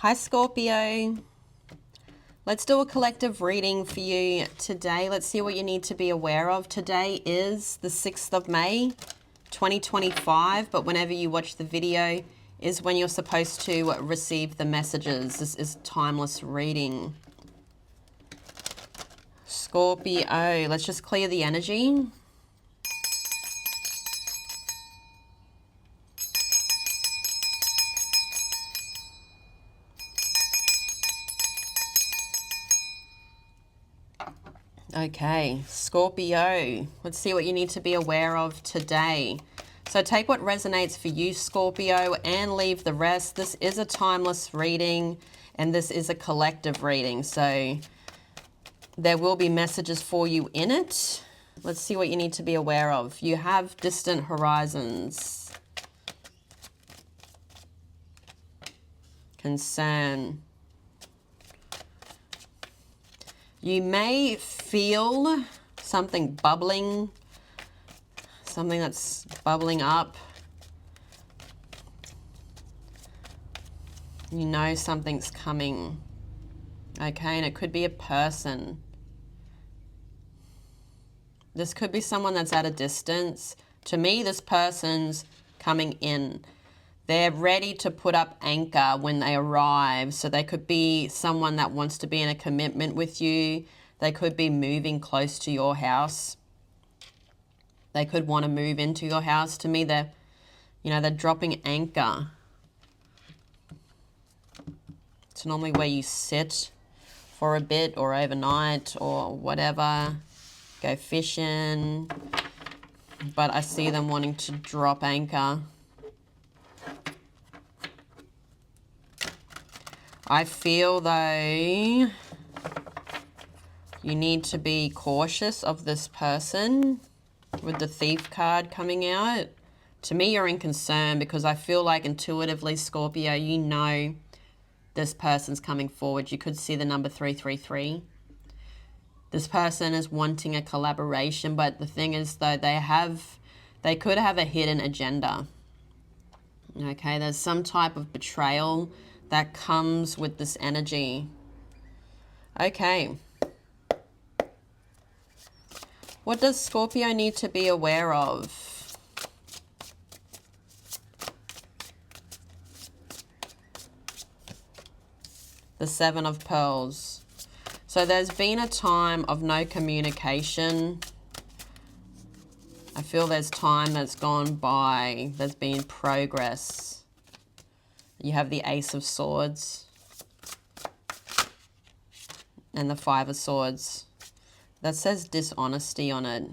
Hi Scorpio. Let's do a collective reading for you today. Let's see what you need to be aware of. Today is the 6th of May, 2025, but whenever you watch the video is when you're supposed to receive the messages. This is timeless reading. Scorpio, let's just clear the energy. Okay, Scorpio, let's see what you need to be aware of today. So take what resonates for you, Scorpio, and leave the rest. This is a timeless reading, and this is a collective reading. So there will be messages for you in it. Let's see what you need to be aware of. You have distant horizons. Concern. You may feel something bubbling, something that's bubbling up. You know something's coming. Okay, and it could be a person. This could be someone that's at a distance. To me, this person's coming in. They're ready to put up anchor when they arrive. So they could be someone that wants to be in a commitment with you. They could be moving close to your house. They could want to move into your house. To me, they're dropping anchor. It's normally where you sit for a bit or overnight or whatever. Go fishing. But I see them wanting to drop anchor. I feel though you need to be cautious of this person with the Thief card coming out. To me, you're in concern because I feel like intuitively, Scorpio, you know this person's coming forward. You could see the number 333. This person is wanting a collaboration, but the thing is though, they could have a hidden agenda. Okay, there's some type of betrayal that comes with this energy. Okay. What does Scorpio need to be aware of? The Seven of Pearls. So there's been a time of no communication. I feel there's time that's gone by. There's been progress. You have the Ace of Swords and the Five of Swords. That says dishonesty on it.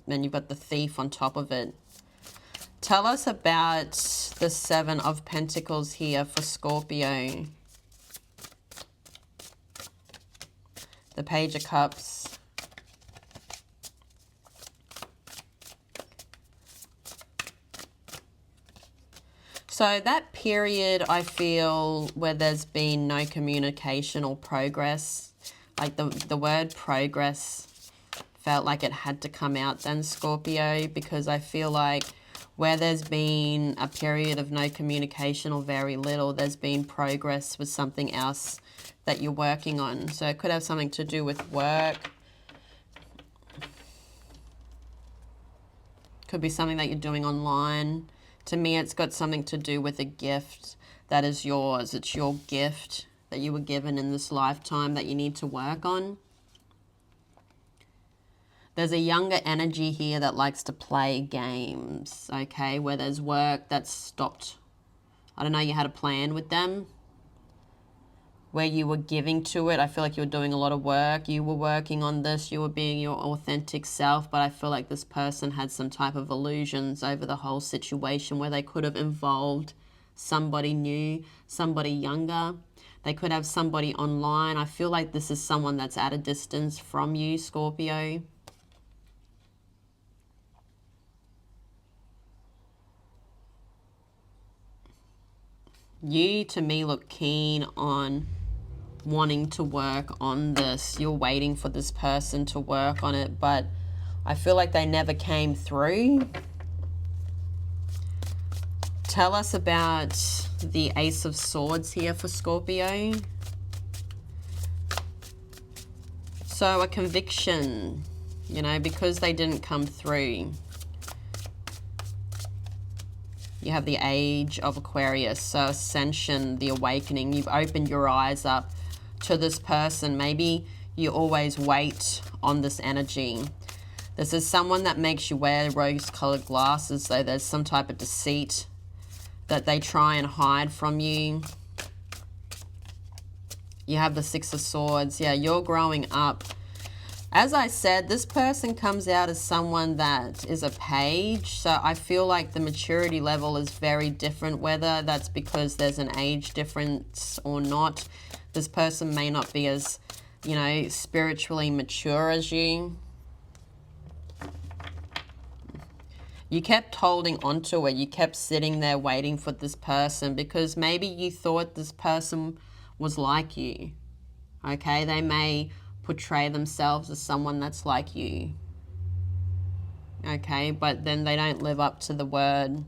Then you've got the Thief on top of it. Tell us about the Seven of Pentacles here for Scorpio. The Page of Cups. So that period, I feel, where there's been no communication or progress, like the word progress felt like it had to come out then, Scorpio, because I feel like where there's been a period of no communication or very little, there's been progress with something else that you're working on. So it could have something to do with work. Could be something that you're doing online. To me, it's got something to do with a gift that is yours. It's your gift that you were given in this lifetime that you need to work on. There's a younger energy here that likes to play games, okay, where there's work that's stopped. I don't know, you had a plan with them where you were giving to it. I feel like you were doing a lot of work. You were working on this. You were being your authentic self. But I feel like this person had some type of illusions over the whole situation where they could have involved somebody new, somebody younger. They could have somebody online. I feel like this is someone that's at a distance from you, Scorpio. You, to me, look keen on wanting to work on this. You're waiting for this person to work on it, but I feel like they never came through. Tell us about the Ace of Swords here for Scorpio. So a conviction, you know, because they didn't come through. You have the Age of Aquarius, so ascension, the awakening. You've opened your eyes up to this person. Maybe you always wait on this energy. This is someone that makes you wear rose-colored glasses, so there's some type of deceit that they try and hide from you. You have the Six of Swords. Yeah, you're growing up. As I said, this person comes out as someone that is a page. So I feel like the maturity level is very different, whether that's because there's an age difference or not. This person may not be as, you know, spiritually mature as you. You kept holding on to it. You kept sitting there waiting for this person because maybe you thought this person was like you. Okay, they may portray themselves as someone that's like you. Okay, but then they don't live up to the word.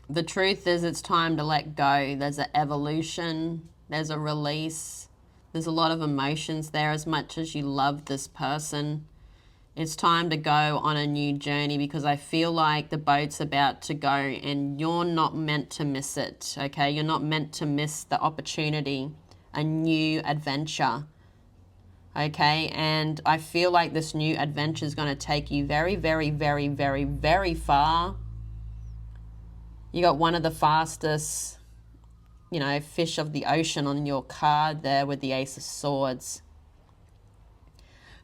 The truth is it's time to let go. There's an evolution. There's a release. There's a lot of emotions there. As much as you love this person, it's time to go on a new journey because I feel like the boat's about to go and you're not meant to miss it, okay? You're not meant to miss the opportunity, a new adventure, okay? And I feel like this new adventure is going to take you very, very, very, very, very far. You got one of the fastest, you know, fish of the ocean on your card there with the Ace of Swords.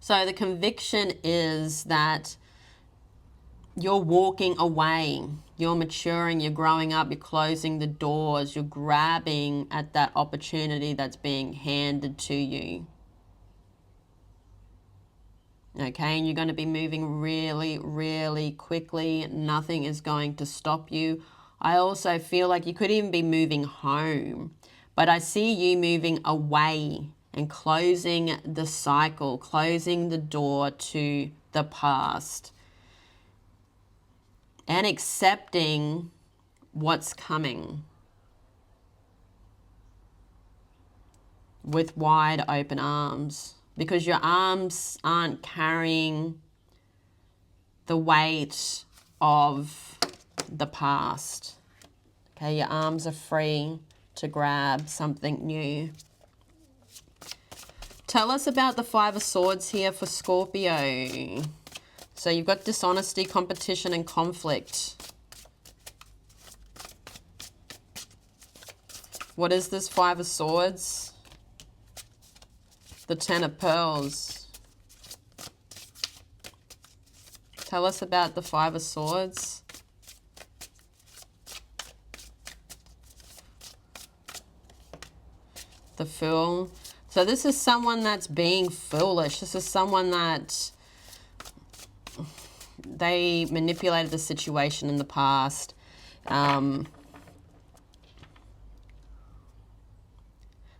So the conviction is that you're walking away, you're maturing, you're growing up, you're closing the doors, you're grabbing at that opportunity that's being handed to you. Okay, and you're going to be moving really, really quickly. Nothing is going to stop you. I also feel like you could even be moving home, but I see you moving away and closing the cycle, closing the door to the past and accepting what's coming with wide open arms, because your arms aren't carrying the weight of the past. Okay, your arms are free to grab something new. Tell us about the Five of Swords here for Scorpio. So you've got dishonesty, competition, and conflict. What is this Five of Swords? The Ten of Pearls. Tell us about the Five of Swords. The Fool. So this is someone that's being foolish. This is someone that they manipulated the situation in the past.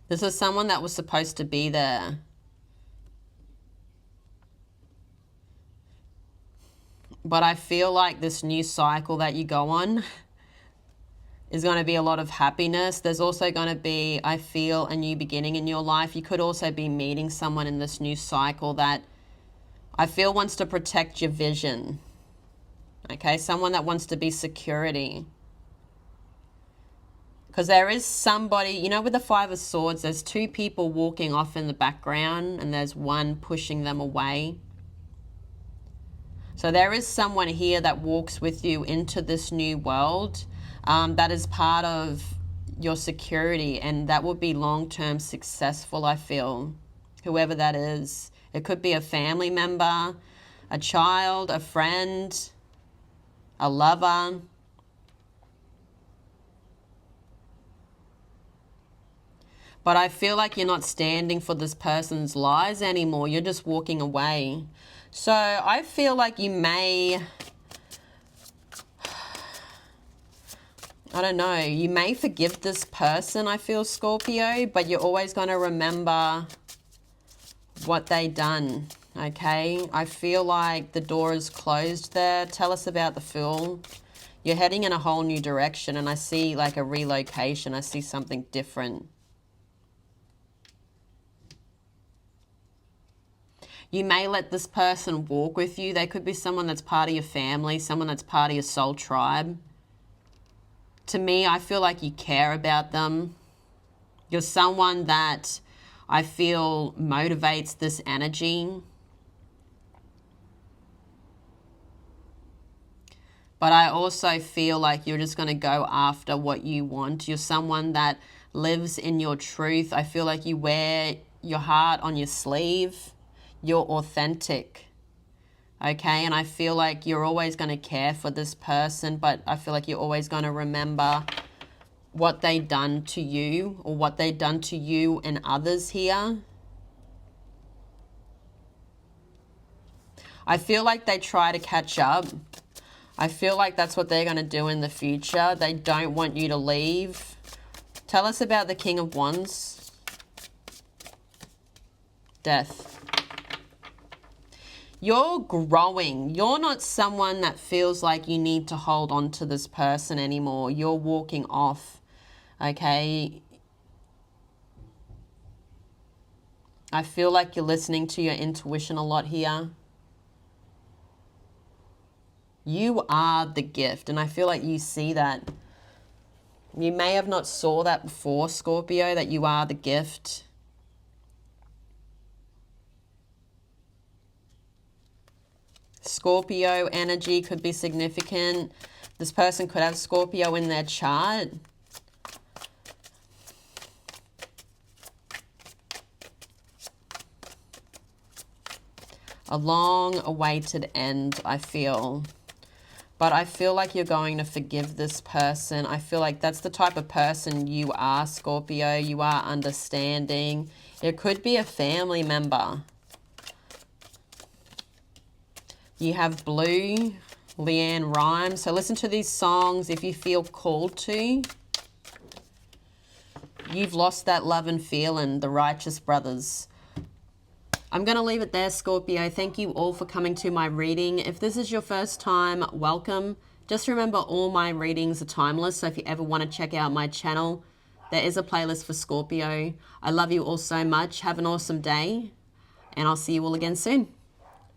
This is someone that was supposed to be there. But I feel like this new cycle that you go on is going to be a lot of happiness. There's also going to be, I feel, a new beginning in your life. You could also be meeting someone in this new cycle that I feel wants to protect your vision. Okay, someone that wants to be security. Because there is somebody, you know, with the Five of Swords, there's two people walking off in the background and there's one pushing them away. So there is someone here that walks with you into this new world. That is part of your security, and that would be long-term successful, I feel, whoever that is. It could be a family member, a child, a friend, a lover. But I feel like you're not standing for this person's lies anymore. You're just walking away. So I feel like you may, I don't know, you may forgive this person, I feel, Scorpio, but you're always going to remember what they done, Okay, I feel like the door is closed there. Tell us about the Fool. You're heading in a whole new direction, and I see like a relocation. I see something different. You may let this person walk with you. They could be someone that's part of your family, someone that's part of your soul tribe. To me, I feel like you care about them. You're someone that I feel motivates this energy. But I also feel like you're just going to go after what you want. You're someone that lives in your truth. I feel like you wear your heart on your sleeve. You're authentic. Okay, and I feel like you're always going to care for this person, but I feel like you're always going to remember what they done to you, or what they done to you and others here. I feel like they try to catch up. I feel like that's what they're going to do in the future. They don't want you to leave. Tell us about the King of Wands. Death. You're growing. You're not someone that feels like you need to hold on to this person anymore. You're walking off. Okay? I feel like you're listening to your intuition a lot here. You are the gift, and I feel like you see that. You may have not saw that before, Scorpio, that you are the gift. Scorpio energy could be significant. This person could have Scorpio in their chart. A long-awaited end, I feel. But I feel like you're going to forgive this person. I feel like that's the type of person you are, Scorpio. You are understanding. It could be a family member. You have Blue, Leanne Rhymes. So listen to these songs if you feel called to. You've lost that love and feeling, the Righteous Brothers. I'm going to leave it there, Scorpio. Thank you all for coming to my reading. If this is your first time, welcome. Just remember, all my readings are timeless, so if you ever want to check out my channel, there is a playlist for Scorpio. I love you all so much. Have an awesome day, and I'll see you all again soon.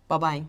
Bye-bye.